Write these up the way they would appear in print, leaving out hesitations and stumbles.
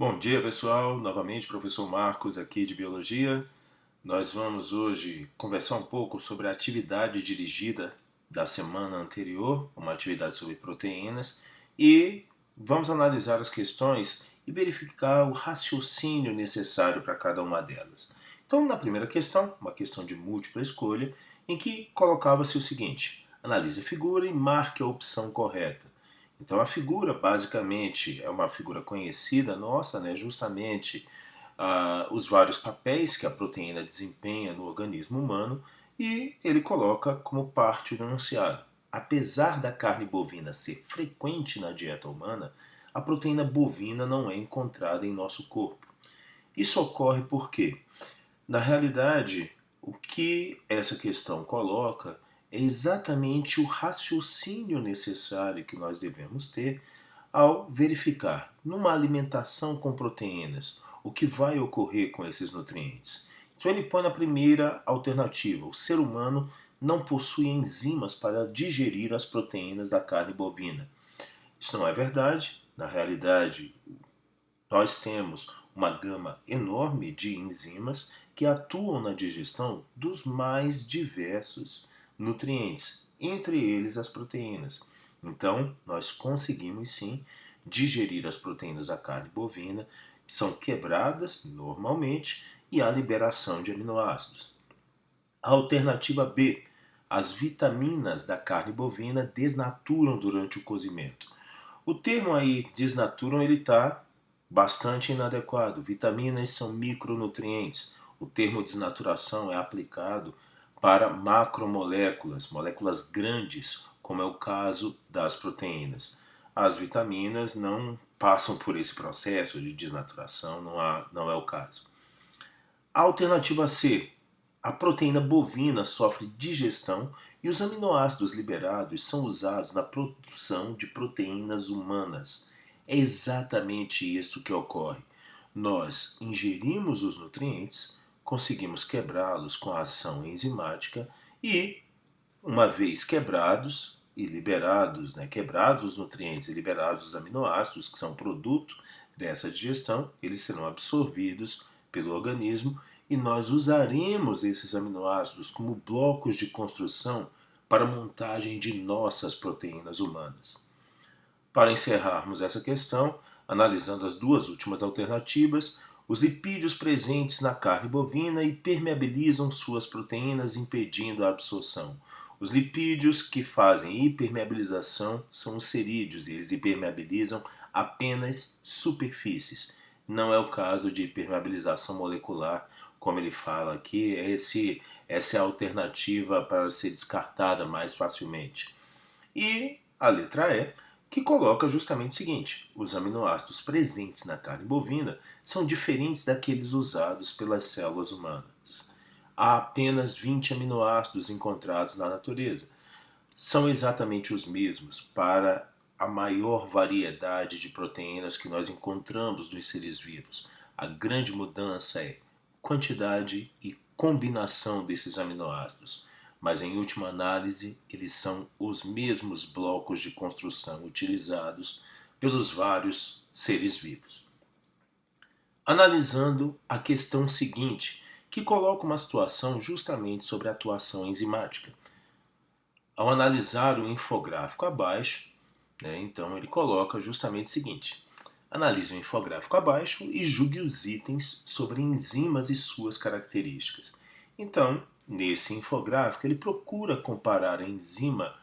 Bom dia, pessoal. Novamente, professor Marcos aqui de Biologia. Nós vamos hoje conversar um pouco sobre a atividade dirigida da semana anterior, uma atividade sobre proteínas, e vamos analisar as questões e verificar o raciocínio necessário para cada uma delas. Então, na primeira questão, uma questão de múltipla escolha, em que colocava-se o seguinte: analise a figura e marque a opção correta. Então a figura basicamente é uma figura conhecida nossa, né? Justamente os vários papéis que a proteína desempenha no organismo humano, e ele coloca como parte do enunciado. Apesar da carne bovina ser frequente na dieta humana, a proteína bovina não é encontrada em nosso corpo. Isso ocorre porque, na realidade, o que essa questão coloca é exatamente o raciocínio necessário que nós devemos ter ao verificar numa alimentação com proteínas o que vai ocorrer com esses nutrientes. Então ele põe na primeira alternativa: o ser humano não possui enzimas para digerir as proteínas da carne bovina. Isso não é verdade. Na realidade, nós temos uma gama enorme de enzimas que atuam na digestão dos mais diversos nutrientes, entre eles as proteínas. Então, nós conseguimos sim digerir as proteínas da carne bovina, que são quebradas normalmente, e há liberação de aminoácidos. A alternativa B: as vitaminas da carne bovina desnaturam durante o cozimento. O termo aí desnaturam ele está bastante inadequado. Vitaminas são micronutrientes. O termo desnaturação é aplicado para macromoléculas, moléculas grandes, como é o caso das proteínas. As vitaminas não passam por esse processo de desnaturação, não é o caso. A alternativa C: a proteína bovina sofre digestão e os aminoácidos liberados são usados na produção de proteínas humanas. É exatamente isso que ocorre. Nós ingerimos os nutrientes, conseguimos quebrá-los com a ação enzimática e, uma vez quebrados e liberados, quebrados os nutrientes e liberados os aminoácidos, que são produto dessa digestão, eles serão absorvidos pelo organismo e nós usaremos esses aminoácidos como blocos de construção para a montagem de nossas proteínas humanas. Para encerrarmos essa questão, analisando as duas últimas alternativas, os lipídios presentes na carne bovina hipermeabilizam suas proteínas, impedindo a absorção. Os lipídios que fazem hipermeabilização são os cerídeos, e eles hipermeabilizam apenas superfícies. Não é o caso de hipermeabilização molecular, como ele fala aqui. Essa é a alternativa para ser descartada mais facilmente. E a letra E, que coloca justamente o seguinte: os aminoácidos presentes na carne bovina são diferentes daqueles usados pelas células humanas. Há apenas 20 aminoácidos encontrados na natureza. São exatamente os mesmos para a maior variedade de proteínas que nós encontramos nos seres vivos. A grande mudança é quantidade e combinação desses aminoácidos, mas em última análise eles são os mesmos blocos de construção utilizados pelos vários seres vivos. Analisando a questão seguinte, que coloca uma situação justamente sobre a atuação enzimática. Ao analisar o infográfico abaixo, então ele coloca justamente o seguinte: analise o infográfico abaixo e julgue os itens sobre enzimas e suas características. Então, nesse infográfico, ele procura comparar a enzima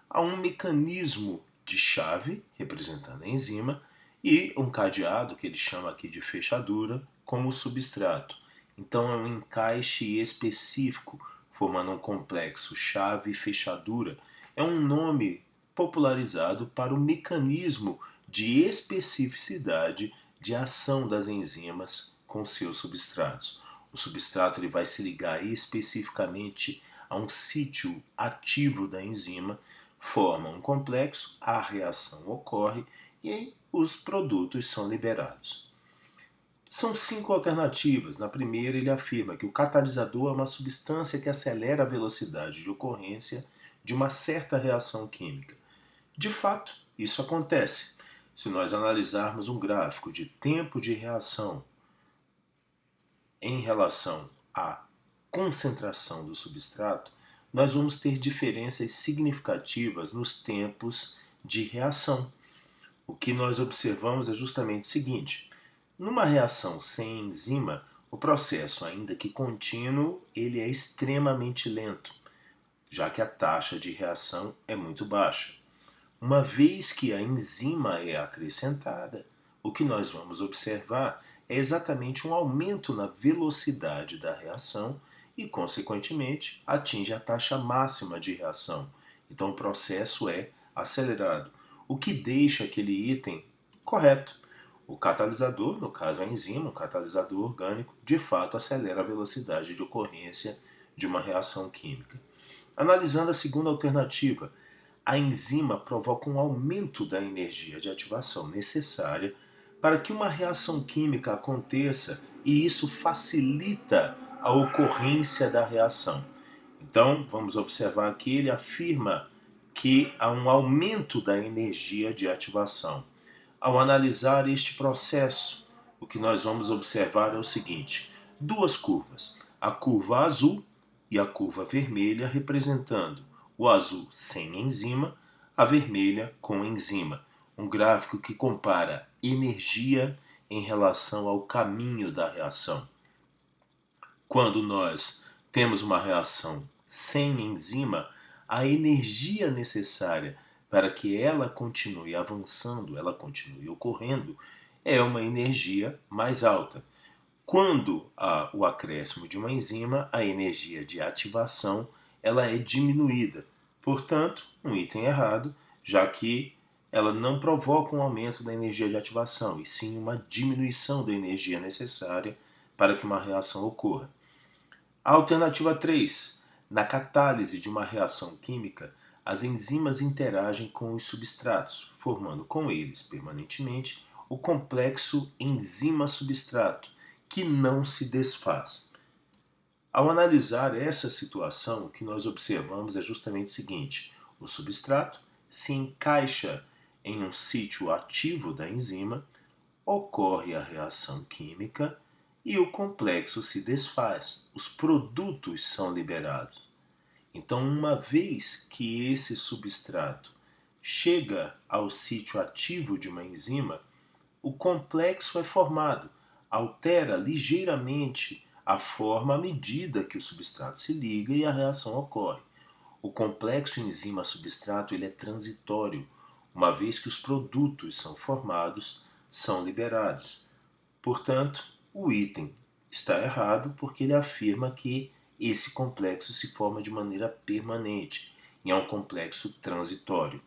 a um mecanismo de chave, representando a enzima, e um cadeado, que ele chama aqui de fechadura, como substrato. Então é um encaixe específico, formando um complexo chave-fechadura. É um nome popularizado para o mecanismo de especificidade de ação das enzimas com seus substratos. O substrato ele vai se ligar especificamente a um sítio ativo da enzima, forma um complexo, a reação ocorre e aí os produtos são liberados. São 5 alternativas. Na primeira, ele afirma que o catalisador é uma substância que acelera a velocidade de ocorrência de uma certa reação química. De fato, isso acontece. Se nós analisarmos um gráfico de tempo de reação em relação à concentração do substrato, nós vamos ter diferenças significativas nos tempos de reação. O que nós observamos é justamente o seguinte: numa reação sem enzima, o processo, ainda que contínuo, ele é extremamente lento, já que a taxa de reação é muito baixa. Uma vez que a enzima é acrescentada, o que nós vamos observar é exatamente um aumento na velocidade da reação e, consequentemente, atinge a taxa máxima de reação. Então o processo é acelerado, o que deixa aquele item correto. O catalisador, no caso a enzima, um catalisador orgânico, de fato acelera a velocidade de ocorrência de uma reação química. Analisando a segunda alternativa, a enzima provoca um aumento da energia de ativação necessária para que uma reação química aconteça, e isso facilita a ocorrência da reação. Então, vamos observar que ele afirma que há um aumento da energia de ativação. Ao analisar este processo, o que nós vamos observar é o seguinte: duas curvas, a curva azul e a curva vermelha, representando o azul sem enzima, a vermelha com enzima. Um gráfico que compara energia em relação ao caminho da reação. Quando nós temos uma reação sem enzima, a energia necessária para que ela continue avançando, ela continue ocorrendo, é uma energia mais alta. Quando há o acréscimo de uma enzima, a energia de ativação ela é diminuída. Portanto, um item errado, já que ela não provoca um aumento da energia de ativação, e sim uma diminuição da energia necessária para que uma reação ocorra. A alternativa 3. Na catálise de uma reação química, as enzimas interagem com os substratos, formando com eles, permanentemente, o complexo enzima-substrato, que não se desfaz. Ao analisar essa situação, o que nós observamos é justamente o seguinte: o substrato se encaixa em um sítio ativo da enzima, ocorre a reação química e o complexo se desfaz, os produtos são liberados. Então, uma vez que esse substrato chega ao sítio ativo de uma enzima, o complexo é formado, altera ligeiramente a forma à medida que o substrato se liga e a reação ocorre. O complexo enzima-substrato ele é transitório, uma vez que os produtos são formados, são liberados. Portanto, o item está errado porque ele afirma que esse complexo se forma de maneira permanente e é um complexo transitório.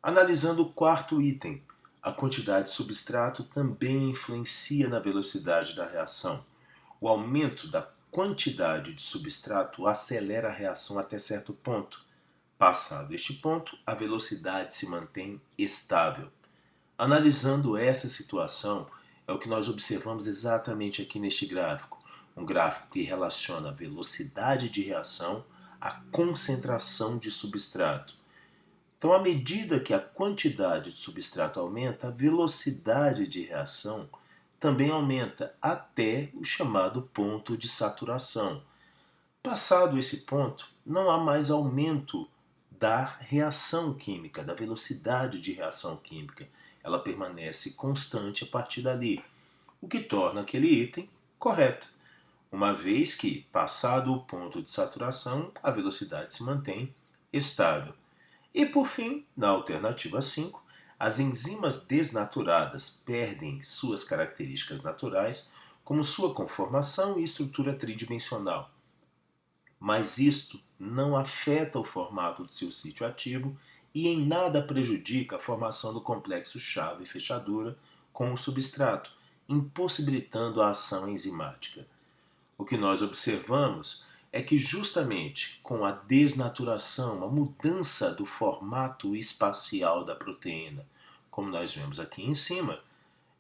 Analisando o quarto item, a quantidade de substrato também influencia na velocidade da reação. O aumento da quantidade de substrato acelera a reação até certo ponto. Passado este ponto, a velocidade se mantém estável. Analisando essa situação, é o que nós observamos exatamente aqui neste gráfico. Um gráfico que relaciona a velocidade de reação à concentração de substrato. Então, à medida que a quantidade de substrato aumenta, a velocidade de reação também aumenta até o chamado ponto de saturação. Passado esse ponto, não há mais aumento da reação química, da velocidade de reação química. Ela permanece constante a partir dali, o que torna aquele item correto, uma vez que, passado o ponto de saturação, a velocidade se mantém estável. E por fim, na alternativa 5, as enzimas desnaturadas perdem suas características naturais, como sua conformação e estrutura tridimensional. Mas isto não afeta o formato de seu sítio ativo e em nada prejudica a formação do complexo chave-fechadura com o substrato, impossibilitando a ação enzimática. O que nós observamos é que justamente com a desnaturação, a mudança do formato espacial da proteína, como nós vemos aqui em cima,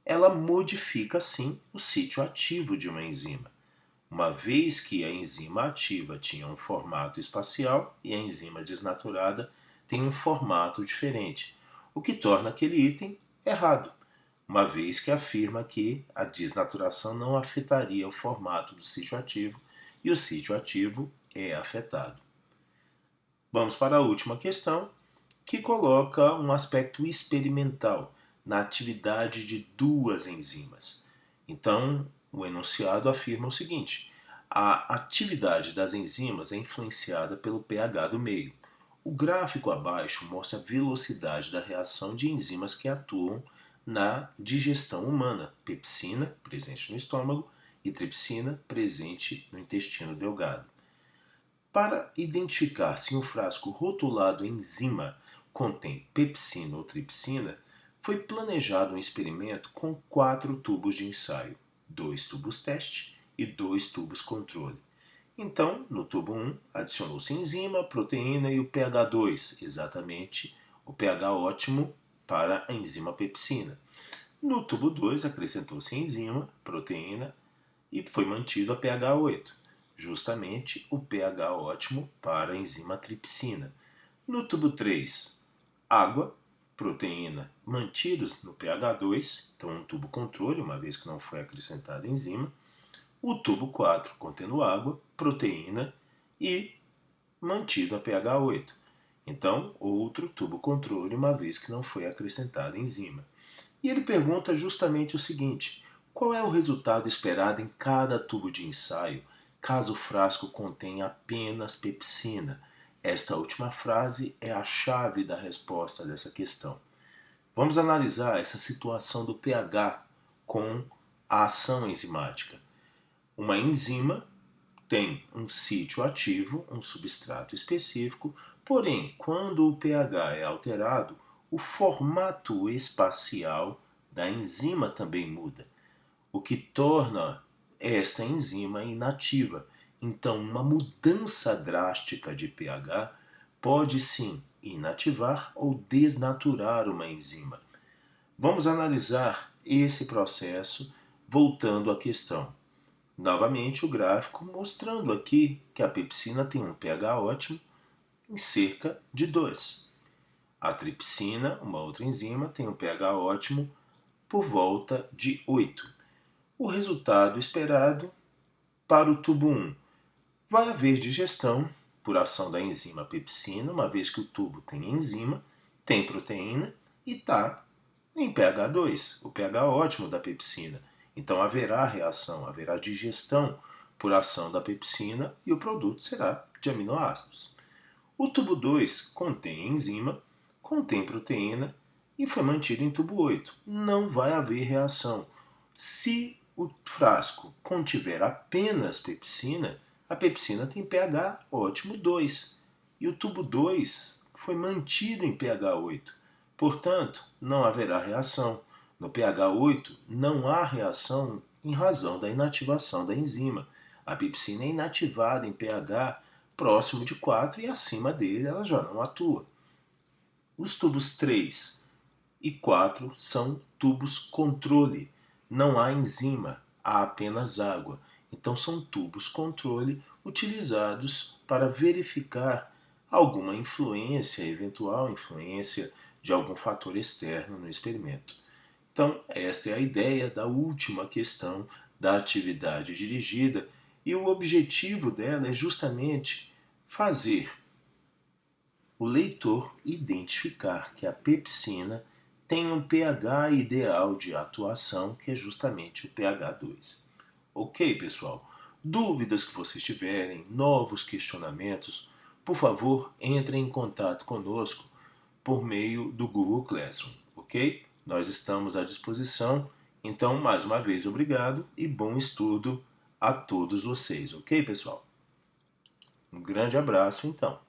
ela modifica sim o sítio ativo de uma enzima. Uma vez que a enzima ativa tinha um formato espacial e a enzima desnaturada tem um formato diferente, o que torna aquele item errado, uma vez que afirma que a desnaturação não afetaria o formato do sítio ativo e o sítio ativo é afetado. Vamos para a última questão, que coloca um aspecto experimental na atividade de duas enzimas. Então, o enunciado afirma o seguinte: a atividade das enzimas é influenciada pelo pH do meio. O gráfico abaixo mostra a velocidade da reação de enzimas que atuam na digestão humana: pepsina, presente no estômago, e tripsina, presente no intestino delgado. Para identificar se um frasco rotulado enzima contém pepsina ou tripsina, foi planejado um experimento com 4 tubos de ensaio, 2 tubos teste e 2 tubos controle. Então, no tubo 1, adicionou-se enzima, proteína e o pH 2, exatamente o pH ótimo para a enzima pepsina. No tubo 2, acrescentou-se enzima, proteína e foi mantido a pH 8, justamente o pH ótimo para a enzima tripsina. No tubo 3, água, proteína mantidos no pH 2, então um tubo controle, uma vez que não foi acrescentada enzima. O tubo 4 contendo água, proteína e mantido a pH 8. Então, outro tubo controle, uma vez que não foi acrescentada enzima. E ele pergunta justamente o seguinte: qual é o resultado esperado em cada tubo de ensaio, caso o frasco contenha apenas pepsina? Esta última frase é a chave da resposta dessa questão. Vamos analisar essa situação do pH com a ação enzimática. Uma enzima tem um sítio ativo, um substrato específico, porém, quando o pH é alterado, o formato espacial da enzima também muda, o que torna esta enzima inativa. Então, uma mudança drástica de pH pode sim inativar ou desnaturar uma enzima. Vamos analisar esse processo voltando à questão. Novamente o gráfico mostrando aqui que a pepsina tem um pH ótimo em cerca de 2. A tripsina, uma outra enzima, tem um pH ótimo por volta de 8. O resultado esperado para o tubo 1: vai haver digestão por ação da enzima pepsina, uma vez que o tubo tem enzima, tem proteína e está em pH 2, o pH ótimo da pepsina. Então haverá reação, haverá digestão por ação da pepsina e o produto será de aminoácidos. O tubo 2 contém enzima, contém proteína e foi mantido em tubo 8. Não vai haver reação. Se o frasco contiver apenas pepsina, a pepsina tem pH ótimo 2 e o tubo 2 foi mantido em pH 8. Portanto, não haverá reação. No pH 8, não há reação em razão da inativação da enzima. A pepsina é inativada em pH próximo de 4 e acima dele ela já não atua. Os tubos 3 e 4 são tubos controle. Não há enzima, há apenas água. Então são tubos controle utilizados para verificar alguma influência, eventual influência de algum fator externo no experimento. Então, esta é a ideia da última questão da atividade dirigida e o objetivo dela é justamente fazer o leitor identificar que a pepsina tem um pH ideal de atuação, que é justamente o pH 2. Ok, pessoal? Dúvidas que vocês tiverem, novos questionamentos, por favor, entrem em contato conosco por meio do Google Classroom, ok? Nós estamos à disposição. Então, mais uma vez, obrigado e bom estudo a todos vocês, ok, pessoal? Um grande abraço, então.